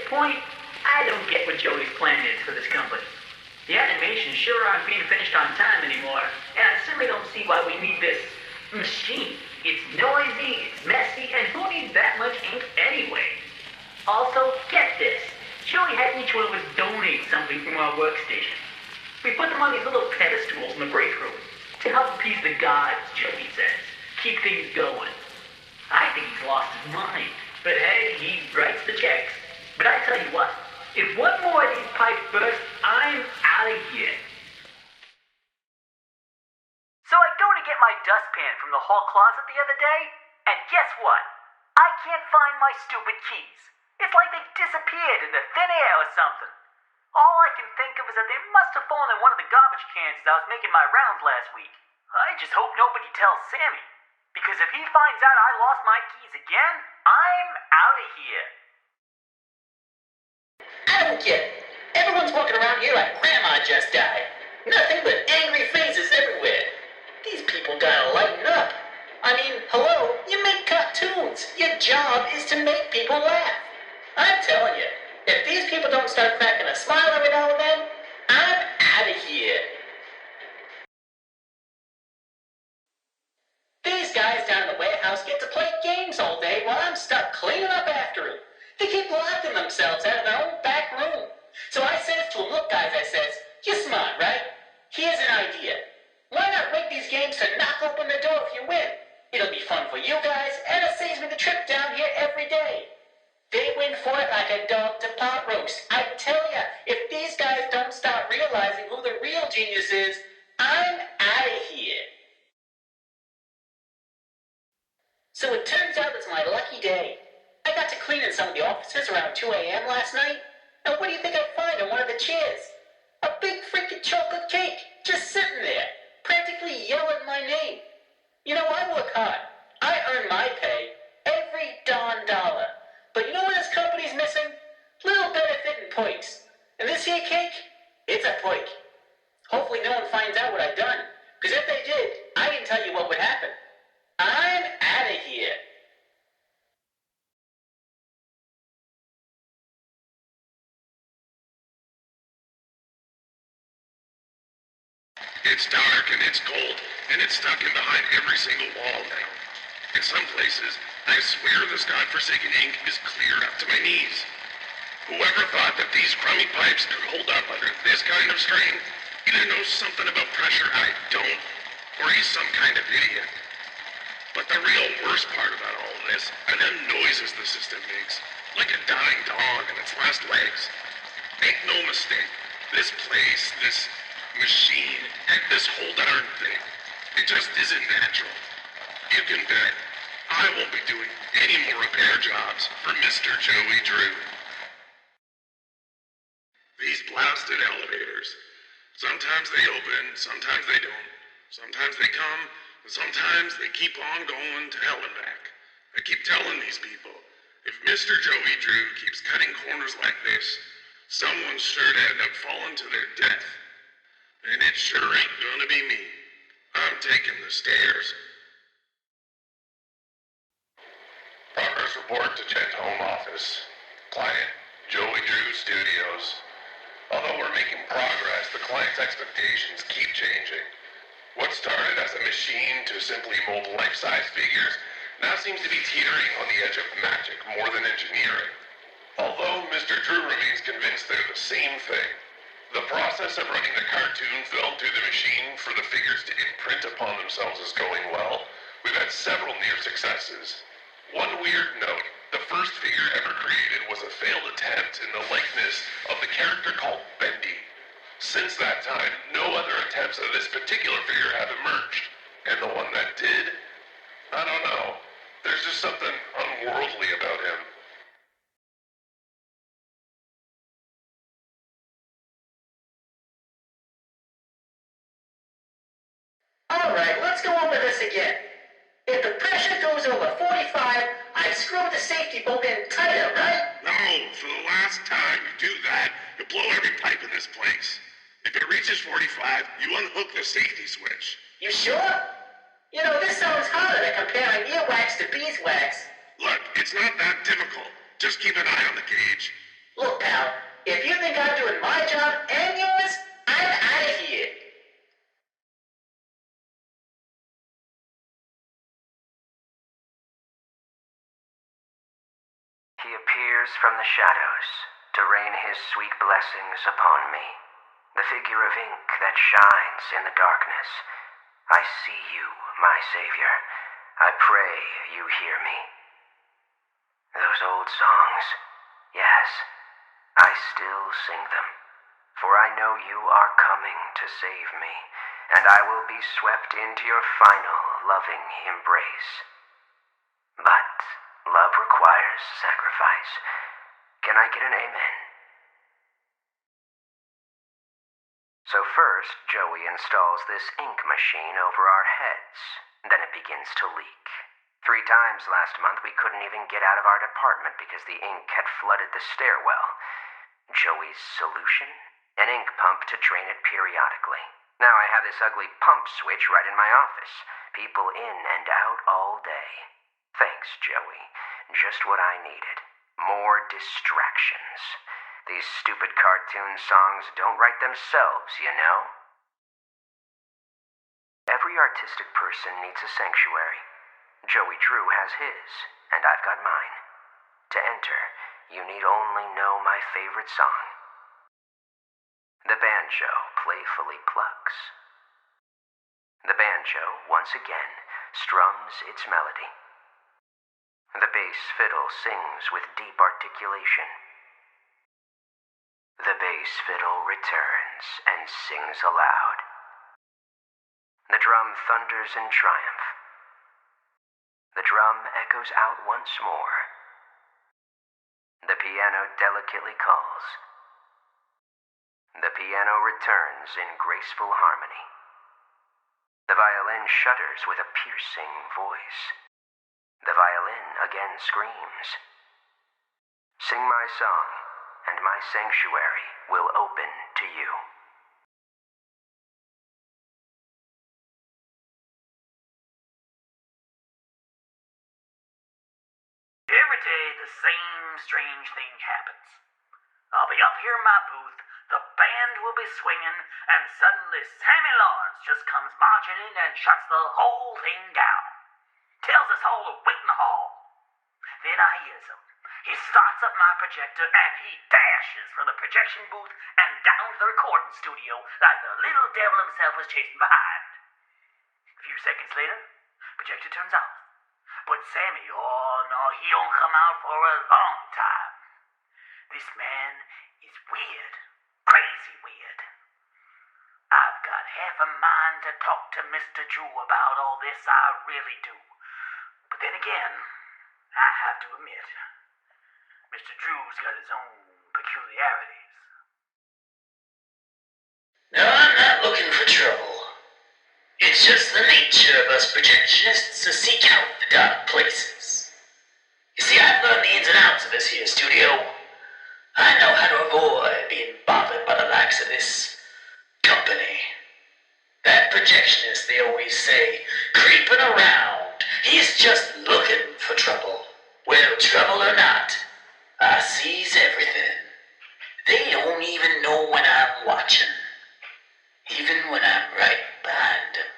point, I don't get what Joey's plan is for this company. The animations sure aren't being finished on time anymore, and I certainly don't see why we need this machine. It's noisy, it's messy, and who needs that much ink anyway? Also, get this. Joey had each one of us donate something from our workstation. We put them on these little pedestals in the break room to help appease the gods, Joey says. Keep things going. I think he's lost his mind. But hey, he writes the checks. But I tell you what, if one more of these pipes burst, I'm out of here. So I go to get my dustpan from the hall closet the other day, and guess what? I can't find my stupid keys. It's like they disappeared into thin air or something. All I can think of is that they must have fallen in one of the garbage cans as I was making my rounds last week. I just hope nobody tells Sammy, because if he finds out I lost my keys again, I'm out of here. I don't get it. Everyone's walking around here like Grandma just died. Nothing but angry faces everywhere. These people gotta lighten up. I mean, hello, you make cartoons. Your job is to make people laugh. I'm telling you, if these people don't start cracking a smile every now and then, I'm out of here. These guys down in the warehouse get to play games all day while I'm stuck cleaning up after them. They keep locking themselves out of their own back room. So I says to them, look guys, I says, you're smart, right? Here's an idea. Why not rig these games to knock open the door if you win? It'll be fun for you guys, and it saves me the trip down here every day. They win for it like a dog to pot roast. I tell ya, if these guys don't start realizing who the real genius is, I'm out of here. So it turns out it's my lucky day. I got to clean in some of the offices around 2 a.m. last night, and what do you think I find on one of the chairs? A big freaking chocolate cake, just sitting there, practically yelling my name. You know, I work hard. I earn my pay, every darn dollar. But you know what this company's missing? Little benefit and perks. And this here cake, it's a perk. Hopefully no one finds out what I've done, because if they did, I can tell you what would happen. I'm out of here. It's dark and it's cold, and it's stuck in behind every single wall now. In some places, I swear this godforsaken ink is clear up to my knees. Whoever thought that these crummy pipes could hold up under this kind of strain either knows something about pressure I don't, or he's some kind of idiot. But the real worst part about all of this are them noises the system makes, like a dying dog in its last legs. Make no mistake, this place, this machine, and this whole darn thing, it just isn't natural. You can bet I won't be doing any more repair jobs for Mr. Joey Drew. These blasted elevators. Sometimes they open, sometimes they don't. Sometimes they come, and sometimes they keep on going to hell and back. I keep telling these people, if Mr. Joey Drew keeps cutting corners like this, someone's sure to end up falling to their death. And it sure ain't gonna be me. I'm taking the stairs. Progress report to Jet Home Office. Client, Joey Drew Studios. Although we're making progress, the client's expectations keep changing. What started as a machine to simply mold life-size figures now seems to be teetering on the edge of magic more than engineering. Although Mr. Drew remains convinced they're the same thing, the process of running the cartoon film through the machine for the figures to imprint upon themselves is going well. We've had several near successes. One weird note, the first figure ever created was a failed attempt in the likeness of the character called Bendy. Since that time, no other attempts of this particular figure have emerged. And the one that did, I don't know. There's just something unworldly about him. Alright, let's go over this again. If the pressure goes over 45, I screw the safety bolt in tighter, right? No, for the last time you do that, you blow every pipe in this place. If it reaches 45, you unhook the safety switch. You sure? You know, this sounds harder than comparing earwax to beeswax. Look, it's not that difficult. Just keep an eye on the gauge. Look, pal, if you think I'm doing my job and yours, I'm out of here. He appears from the shadows to rain his sweet blessings upon me. The figure of ink that shines in the darkness. I see you, my Savior. I pray you hear me. Those old songs, yes, I still sing them, for I know you are coming to save me, and I will be swept into your final loving embrace. But love requires sacrifice. Can I get an amen? So first, Joey installs this ink machine over our heads. Then it begins to leak. 3 times last month we couldn't even get out of our department because the ink had flooded the stairwell. Joey's solution? An ink pump to drain it periodically. Now I have this ugly pump switch right in my office. People in and out all day. Thanks, Joey. Just what I needed. More distractions. These stupid cartoon songs don't write themselves, you know? Every artistic person needs a sanctuary. Joey Drew has his, and I've got mine. To enter, you need only know my favorite song. The banjo playfully plucks. The banjo, once again, strums its melody. The bass fiddle sings with deep articulation. The bass fiddle returns and sings aloud. The drum thunders in triumph. The drum echoes out once more. The piano delicately calls. The piano returns in graceful harmony. The violin shudders with a piercing voice. The violin again screams. Sing my song, and my sanctuary will open to you. Every day, the same strange thing happens. I'll be up here in my booth, the band will be swinging, and suddenly Sammy Lawrence just comes marching in and shuts the whole thing down. Tells us all to wait in the hall. Then I hears him. He starts up my projector and he dashes from the projection booth and down to the recording studio like the little devil himself was chasing behind. A few seconds later, projector turns off. But Sammy, oh no, he don't come out for a long time. This man is weird. Crazy weird. I've got half a mind to talk to Mr. Drew about all this, I really do. But then again, I have to admit, Mr. Drew's got his own peculiarities. No, I'm not looking for trouble. It's just the nature of us projectionists to seek out the dark places. You see, I've learned the ins and outs of this here studio. I know how to avoid being bothered by the likes of this company. That projectionist, they always say, creeping around. He's just looking for trouble. Well, trouble or not, I sees everything. They don't even know when I'm watching. Even when I'm right behind them.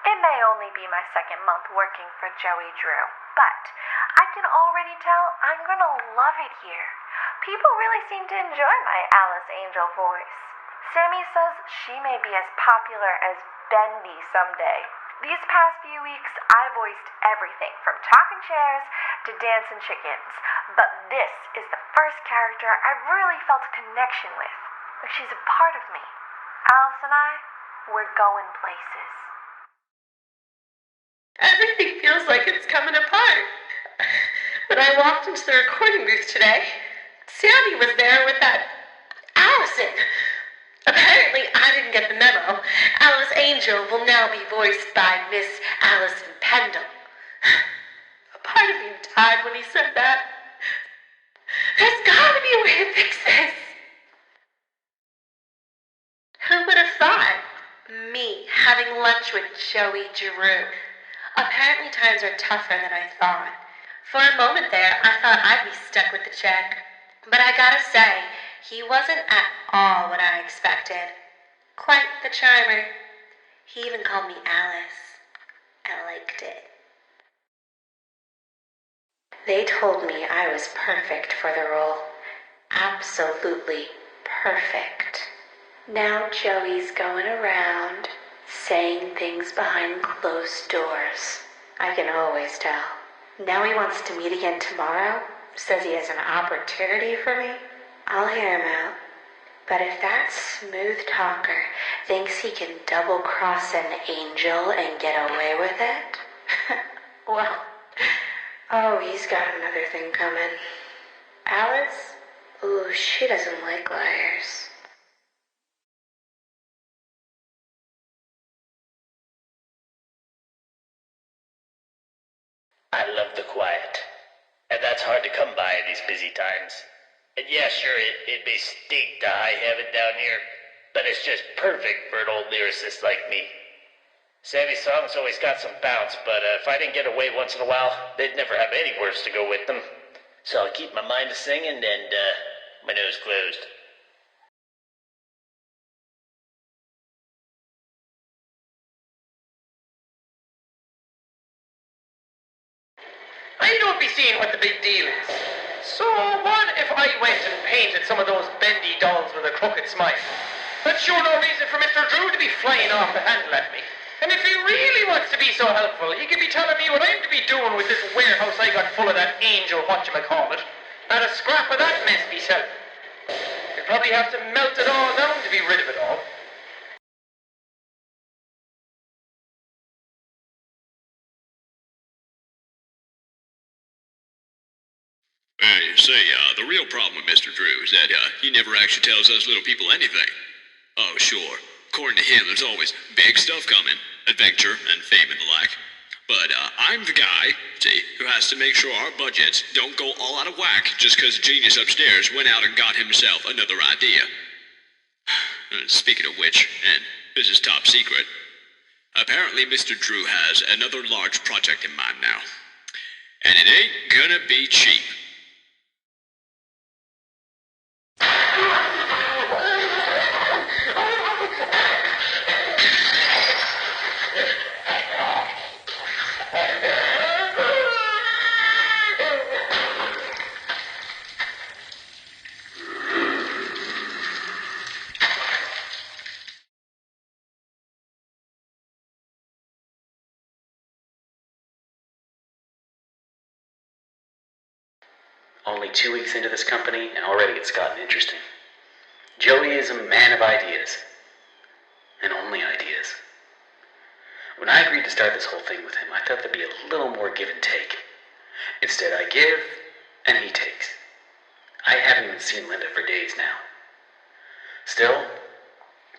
It may only be my second month working for Joey Drew, but I can already tell I'm gonna love it here. People really seem to enjoy my Alice Angel voice. Sammy says she may be as popular as Bendy someday. These past few weeks, I voiced everything from talking chairs to dancing chickens, but this is the first character I've really felt a connection with. Like she's a part of me. Alice and I, we're going places. Everything feels like it's coming apart. When I walked into the recording booth today, Sammy was there with that Allison. Apparently, I didn't get the memo. Alice Angel will now be voiced by Miss Allison Pendle. A part of me died when he said that. There's gotta be a way to fix this. Who would have thought? me having lunch with Joey Drew. Apparently times are tougher than I thought. For a moment there, I thought I'd be stuck with the check. But I gotta say, he wasn't at all what I expected. Quite the charmer. He even called me Alice. I liked it. They told me I was perfect for the role. Absolutely perfect. Now Joey's going around saying things behind closed doors. I can always tell. Now he wants to meet again tomorrow. Says he has an opportunity for me. I'll hear him out. But if that smooth talker thinks he can double-cross an angel and get away with it, well, oh, he's got another thing coming. Alice? Ooh, she doesn't like liars. I love the quiet, and that's hard to come by in these busy times. And yeah, sure, it may stink to high heaven down here, but it's just perfect for an old lyricist like me. Sammy's songs always got some bounce, but if I didn't get away once in a while, they'd never have any words to go with them. So I'll keep my mind to singing and my nose closed. I don't be seeing what the big deal is. So what if I went and painted some of those Bendy dolls with a crooked smile? That's sure no reason for Mr. Drew to be flying off the handle at me. And if he really wants to be so helpful, he could be telling me what I'm to be doing with this warehouse I got full of that angel whatchamacallit. Not a scrap of that mess myself. You'd probably have to melt it all down to be rid of it all. The real problem with Mr. Drew is that he never actually tells us little people anything. Oh, sure. According to him, there's always big stuff coming, adventure and fame and the like. But I'm the guy, see, who has to make sure our budgets don't go all out of whack just because the genius upstairs went out and got himself another idea. Speaking of which, and this is top secret, apparently Mr. Drew has another large project in mind now. And it ain't gonna be cheap. Only 2 weeks into this company, and already it's gotten interesting. Joey is a man of ideas. And only ideas. When I agreed to start this whole thing with him, I thought there'd be a little more give and take. Instead, I give, and he takes. I haven't even seen Linda for days now. Still,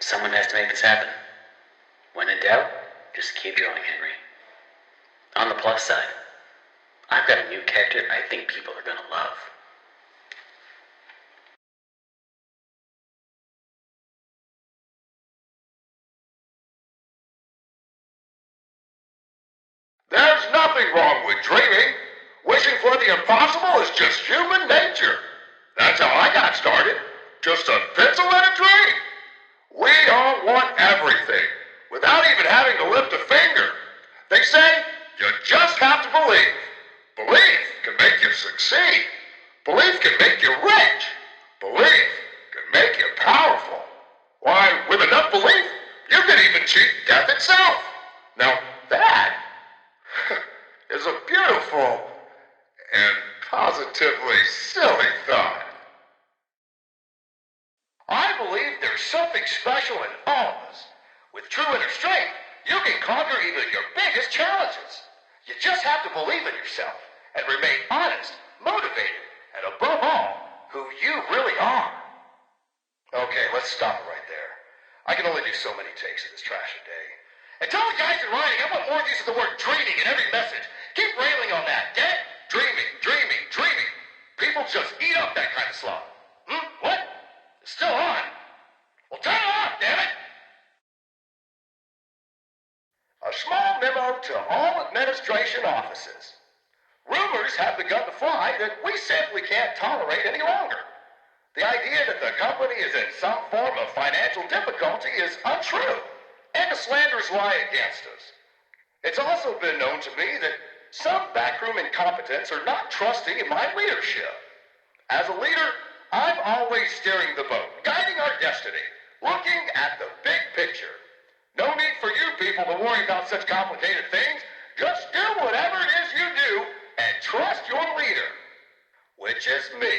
someone has to make this happen. When in doubt, just keep drawing, Henry. On the plus side, I've got a new character I think people are gonna love. There's nothing wrong with dreaming. Wishing for the impossible is just human nature. That's how I got started. Just a pencil and a dream. We all want everything, without even having to lift a finger. They say you just have to believe. Belief can make you succeed. Belief can make you rich. Belief can make you powerful. Why, with enough belief, you can even cheat death itself. Now that is a beautiful and positively silly thought. I believe there's something special in all of us. With true inner strength, you can conquer even your biggest challenges. You just have to believe in yourself and remain honest, motivated, and above all, who you really are. Okay, let's stop it right there. I can only do so many takes of this trash a day. And tell the guys in writing I want more use of the word dreaming in every message. Keep railing on that, get it? Dreaming, dreaming, dreaming. People just eat up that kind of slop. What? It's still on? Well, turn it off, damn it! memo to all administration offices. Rumors have begun to fly that we simply can't tolerate any longer. The idea that the company is in some form of financial difficulty is untrue, and the slanders lie against us. It's also been known to me that some backroom incompetents are not trusting in my leadership. As a leader, I'm always steering the boat, guiding our destiny, looking at the big picture. No need for you people to worry about such complicated things. Just do whatever it is you do and trust your leader, which is me.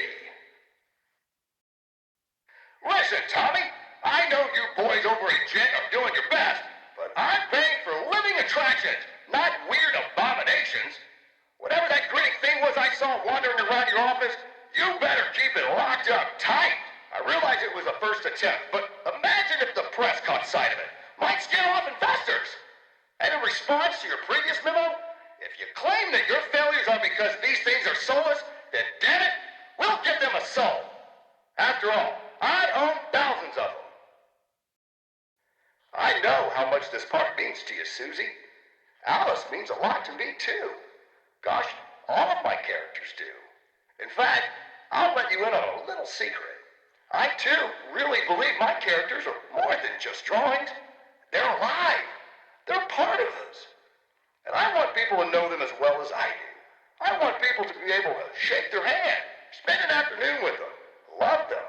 Listen, Tommy, I know you boys over at Gent are doing your best, but I'm paying for living attractions, not weird abominations. Whatever that grinning thing was I saw wandering around your office, you better keep it locked up tight. I realize it was a first attempt, but imagine if the press caught sight of it. Might scare off investors. And in response to your previous memo, if you claim that your failures are because these things are soulless, then damn it, we'll give them a soul. After all, I own thousands of them. I know how much this part means to you, Susie. Alice means a lot to me, too. Gosh, all of my characters do. In fact, I'll let you in on a little secret. I, too, really believe my characters are more than just drawings. They're alive. They're part of us. And I want people to know them as well as I do. I want people to be able to shake their hand, spend an afternoon with them, love them.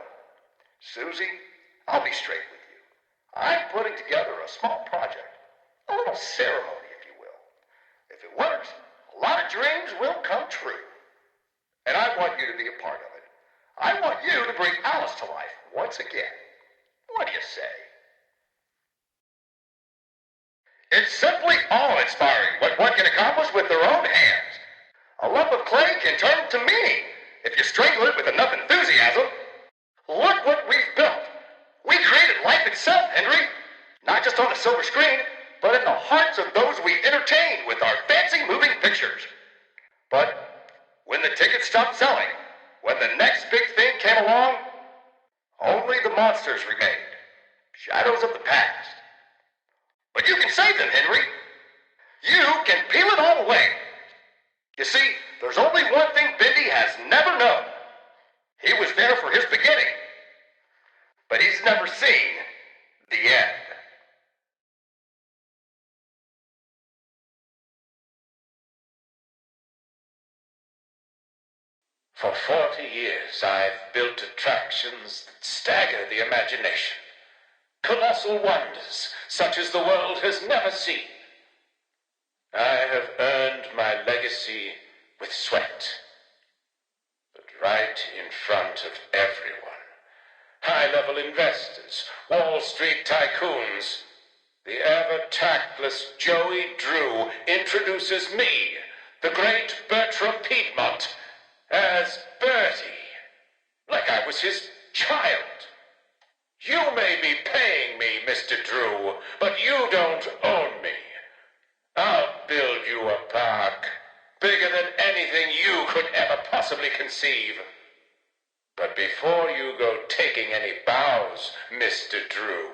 Susie, I'll be straight with you. I'm putting together a small project, a little ceremony, if you will. If it works, a lot of dreams will come true. And I want you to be a part of it. I want you to bring Alice to life once again. What do you say? It's simply awe-inspiring what one can accomplish with their own hands. A lump of clay can turn to meaning if you strangle it with enough enthusiasm. Look what we've built. We created life itself, Henry. Not just on the silver screen, but in the hearts of those we entertain with our fancy moving pictures. But when the tickets stopped selling, when the next big thing came along, only the monsters remained. Shadows of the past. But you can save them, Henry. You can peel it all away. You see, there's only one thing Bendy has never known. He was there for his beginning, but he's never seen the end. For 40 years I've built attractions that stagger the imagination. Colossal wonders such as the world has never seen. I have earned my legacy with sweat. But right in front of everyone, high-level investors, Wall Street tycoons, the ever-tactless Joey Drew introduces me, the great Bertram Piedmont, as Bertie, like I was his child. You may be paying me, Mr. Drew, but you don't own me. I'll build you a park, bigger than anything you could ever possibly conceive. But before you go taking any bows, Mr. Drew,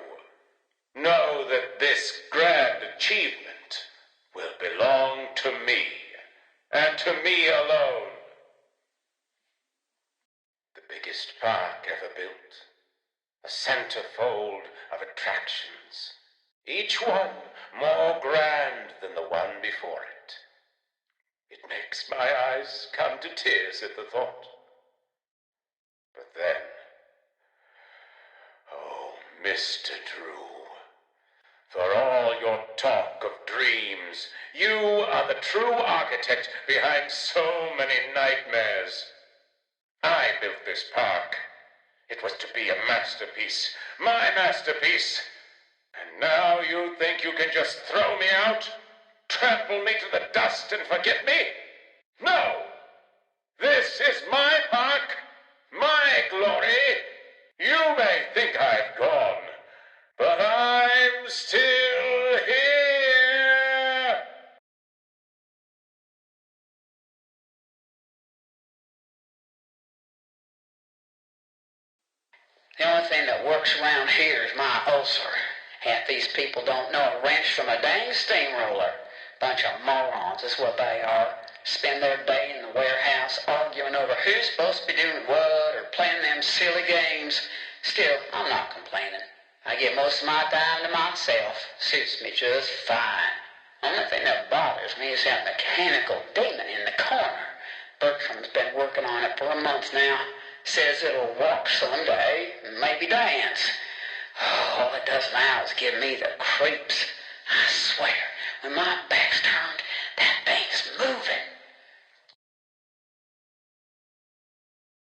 know that this grand achievement will belong to me, and to me alone. The biggest park ever built. A centerfold of attractions, each one more grand than the one before it. It makes my eyes come to tears at the thought. But then, oh, Mr. Drew, for all your talk of dreams, you are the true architect behind so many nightmares. I built this park. It was to be a masterpiece, my masterpiece. And now you think you can just throw me out, trample me to the dust and forget me? No! This is my park, my glory. You may think I've gone, but I'm still here. The only thing that works around here is my ulcer. Half these people don't know a wrench from a dang steamroller. Bunch of morons is what they are. Spend their day in the warehouse arguing over who's supposed to be doing what or playing them silly games. Still, I'm not complaining. I get most of my time to myself. Suits me just fine. Only thing that bothers me is that mechanical demon in the corner. Bertram's been working on it for a month now. Says it'll walk someday, maybe dance. All it does now is give me the creeps. I swear, when my back